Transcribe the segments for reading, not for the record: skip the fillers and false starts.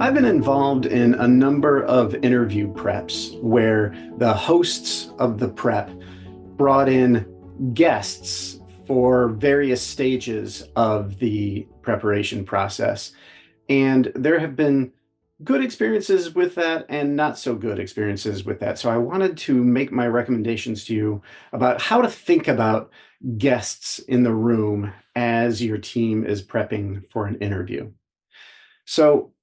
I've been involved in a number of interview preps where the hosts of the prep brought in guests for various stages of the preparation process. And there have been good experiences with that and not so good experiences with that. So I wanted to make my recommendations to you about how to think about guests in the room as your team is prepping for an interview. So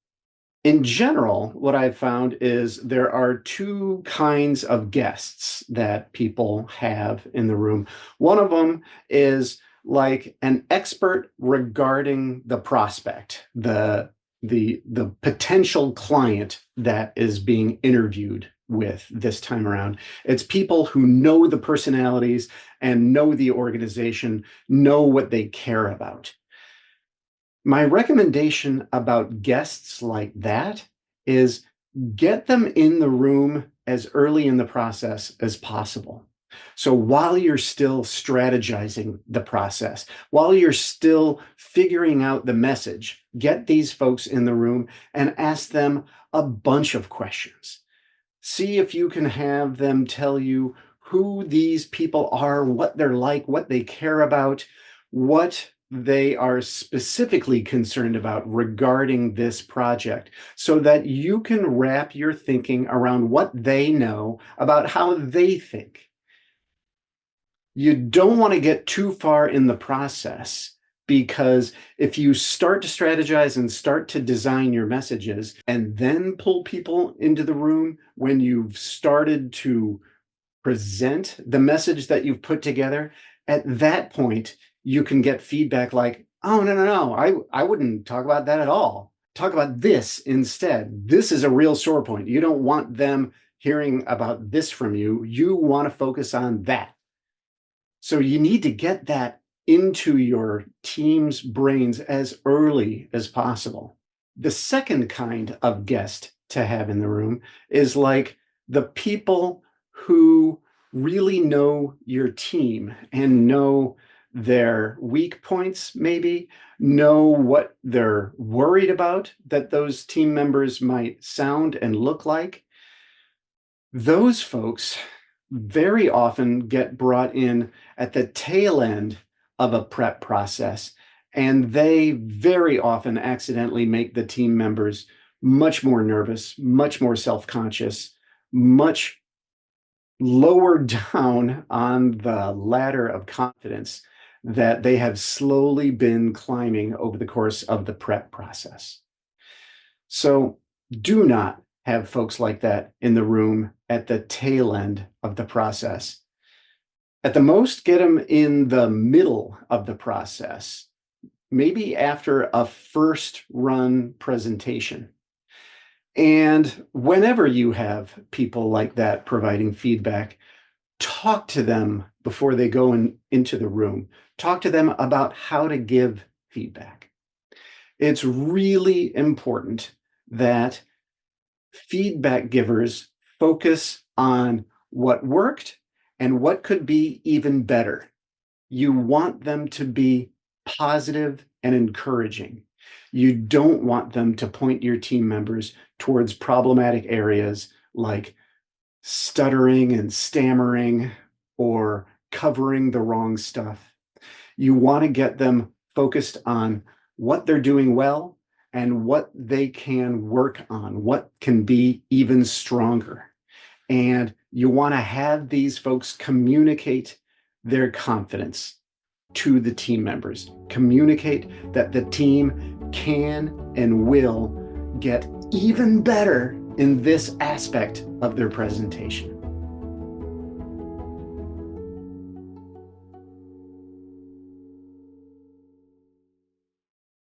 in general, what I've found is there are two kinds of guests that people have in the room. One of them is like an expert regarding the prospect, the potential client that is being interviewed with this time around. It's people who know the personalities and know the organization, know what they care about. My recommendation about guests like that is get them in the room as early in the process as possible. So while you're still strategizing the process, while you're still figuring out the message, get these folks in the room and ask them a bunch of questions. See if you can have them tell you who these people are, what they're like, what they care about, what they are specifically concerned about regarding this project, so that you can wrap your thinking around what they know about how they think. You don't want to get too far in the process, because if you start to strategize and start to design your messages and then pull people into the room when you've started to present the message that you've put together, at that point, you can get feedback like, oh, no, I wouldn't talk about that at all. Talk about this instead. This is a real sore point. You don't want them hearing about this from you. You want to focus on that. So you need to get that into your team's brains as early as possible. The second kind of guest to have in the room is like the people who really know your team and know their weak points, maybe know what they're worried about that those team members might sound and look like. Those folks very often get brought in at the tail end of a prep process, and they very often accidentally make the team members much more nervous, much more self-conscious, much lower down on the ladder of confidence that they have slowly been climbing over the course of the prep process. So do not have folks like that in the room at the tail end of the process. At the most, get them in the middle of the process, maybe after a first run presentation. And whenever you have people like that providing feedback, talk to them before they go into the room. Talk to them about how to give feedback. It's really important that feedback givers focus on what worked and what could be even better. You want them to be positive and encouraging. You don't want them to point your team members towards problematic areas like stuttering and stammering or covering the wrong stuff. You want to get them focused on what they're doing well and what they can work on, what can be even stronger. And you want to have these folks communicate their confidence to the team members. Communicate that the team can and will get even better in this aspect of their presentation.